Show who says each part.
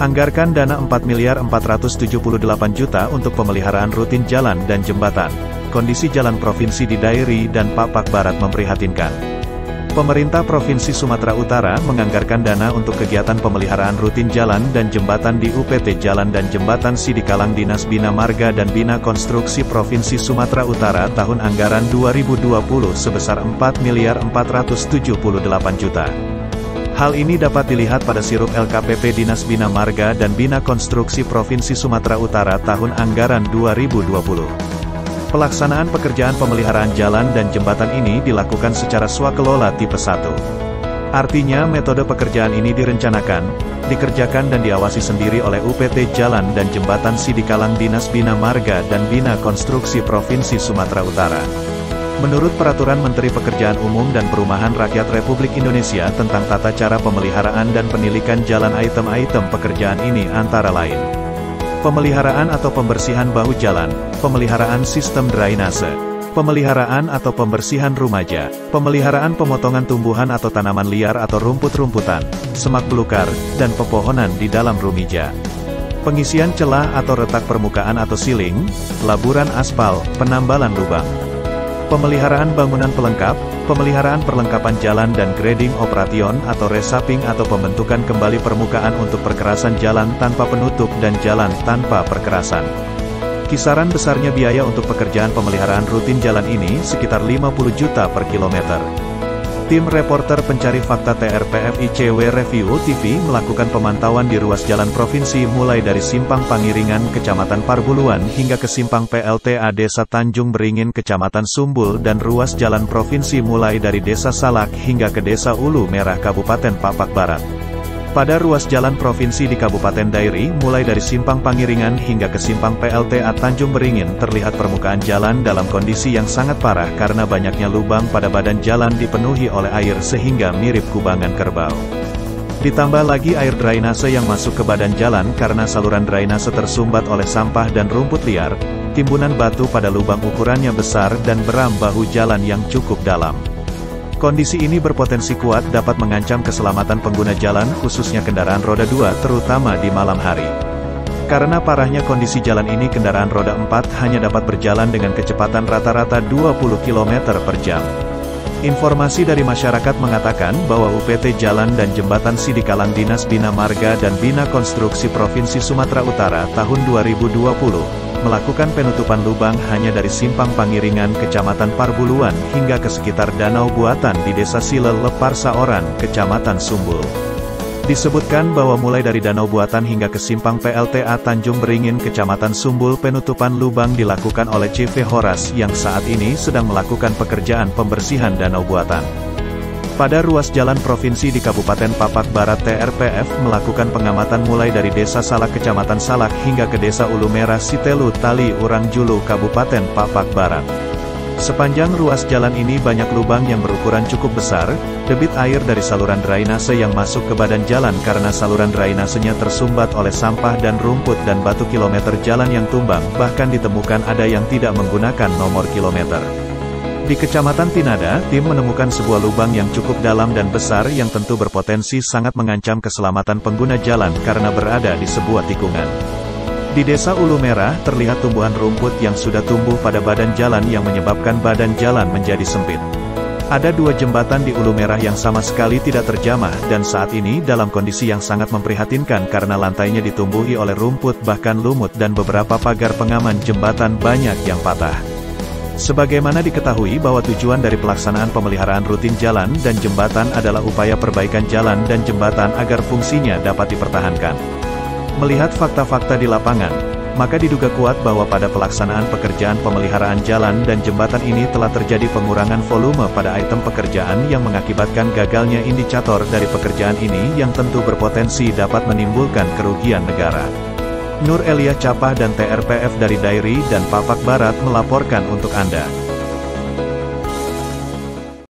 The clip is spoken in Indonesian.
Speaker 1: Anggarkan dana Rp4.478 juta untuk pemeliharaan rutin jalan dan jembatan. Kondisi jalan provinsi di Dairi dan Papak Barat memprihatinkan. Pemerintah Provinsi Sumatera Utara menganggarkan dana untuk kegiatan pemeliharaan rutin jalan dan jembatan di UPT Jalan dan Jembatan Sidikalang Dinas Bina Marga dan Bina Konstruksi Provinsi Sumatera Utara tahun anggaran 2020 sebesar Rp4.478 juta. Hal ini dapat dilihat pada sirup LKPP Dinas Bina Marga dan Bina Konstruksi Provinsi Sumatera Utara tahun anggaran 2020. Pelaksanaan pekerjaan pemeliharaan jalan dan jembatan ini dilakukan secara swakelola tipe 1. Artinya metode pekerjaan ini direncanakan, dikerjakan dan diawasi sendiri oleh UPT Jalan dan Jembatan Sidikalang Dinas Bina Marga dan Bina Konstruksi Provinsi Sumatera Utara. Menurut Peraturan Menteri Pekerjaan Umum dan Perumahan Rakyat Republik Indonesia tentang tata cara pemeliharaan dan penilikan jalan, item-item pekerjaan ini antara lain: pemeliharaan atau pembersihan bahu jalan, pemeliharaan sistem drainase, pemeliharaan atau pembersihan rumaja, pemeliharaan pemotongan tumbuhan atau tanaman liar atau rumput-rumputan, semak belukar, dan pepohonan di dalam rumija. Pengisian celah atau retak permukaan atau siling, laburan aspal, penambalan lubang. Pemeliharaan bangunan pelengkap, pemeliharaan perlengkapan jalan dan grading operation atau resaping atau pembentukan kembali permukaan untuk perkerasan jalan tanpa penutup dan jalan tanpa perkerasan. Kisaran besarnya biaya untuk pekerjaan pemeliharaan rutin jalan ini sekitar 50 juta per kilometer. Tim reporter pencari fakta TRPF ICW Review TV melakukan pemantauan di ruas jalan provinsi mulai dari Simpang Pangiringan Kecamatan Parbuluan hingga ke Simpang PLTA Desa Tanjung Beringin Kecamatan Sumbul dan ruas jalan provinsi mulai dari Desa Salak hingga ke Desa Ulu Merah Kabupaten Papak Barat. Pada ruas jalan provinsi di Kabupaten Dairi, mulai dari Simpang Pangiringan hingga ke Simpang PLTA Tanjung Beringin terlihat permukaan jalan dalam kondisi yang sangat parah karena banyaknya lubang pada badan jalan dipenuhi oleh air sehingga mirip kubangan kerbau. Ditambah lagi air drainase yang masuk ke badan jalan karena saluran drainase tersumbat oleh sampah dan rumput liar, timbunan batu pada lubang ukurannya besar dan beram bahu jalan yang cukup dalam. Kondisi ini berpotensi kuat dapat mengancam keselamatan pengguna jalan khususnya kendaraan roda 2 terutama di malam hari. Karena parahnya kondisi jalan ini, kendaraan roda 4 hanya dapat berjalan dengan kecepatan rata-rata 20 km per jam. Informasi dari masyarakat mengatakan bahwa UPT Jalan dan Jembatan Sidikalang Dinas Bina Marga dan Bina Konstruksi Provinsi Sumatera Utara tahun 2020 melakukan penutupan lubang hanya dari Simpang Pangiringan Kecamatan Parbuluan hingga ke sekitar Danau Buatan di Desa Silel Lepar Saoran, Kecamatan Sumbul. Disebutkan bahwa mulai dari Danau Buatan hingga ke Simpang PLTA Tanjung Beringin Kecamatan Sumbul penutupan lubang dilakukan oleh CV Horas yang saat ini sedang melakukan pekerjaan pembersihan Danau Buatan. Pada ruas jalan provinsi di Kabupaten Papak Barat, TRPF melakukan pengamatan mulai dari Desa Salak Kecamatan Salak hingga ke Desa Ulu Merah Sitelu Tali Urang Julu Kabupaten Papak Barat. Sepanjang ruas jalan ini banyak lubang yang berukuran cukup besar, debit air dari saluran drainase yang masuk ke badan jalan karena saluran drainasenya tersumbat oleh sampah dan rumput dan batu. Kilometer jalan yang tumbang, bahkan ditemukan ada yang tidak menggunakan nomor kilometer. Di Kecamatan Tinada, tim menemukan sebuah lubang yang cukup dalam dan besar yang tentu berpotensi sangat mengancam keselamatan pengguna jalan karena berada di sebuah tikungan. Di Desa Ulu Merah, terlihat tumbuhan rumput yang sudah tumbuh pada badan jalan yang menyebabkan badan jalan menjadi sempit. Ada 2 jembatan di Ulu Merah yang sama sekali tidak terjamah dan saat ini dalam kondisi yang sangat memprihatinkan karena lantainya ditumbuhi oleh rumput bahkan lumut dan beberapa pagar pengaman jembatan banyak yang patah. Sebagaimana diketahui bahwa tujuan dari pelaksanaan pemeliharaan rutin jalan dan jembatan adalah upaya perbaikan jalan dan jembatan agar fungsinya dapat dipertahankan. Melihat fakta-fakta di lapangan, maka diduga kuat bahwa pada pelaksanaan pekerjaan pemeliharaan jalan dan jembatan ini telah terjadi pengurangan volume pada item pekerjaan yang mengakibatkan gagalnya indikator dari pekerjaan ini yang tentu berpotensi dapat menimbulkan kerugian negara. Nur Elia Capah dan TRPF dari Dairi dan Papak Barat melaporkan untuk Anda.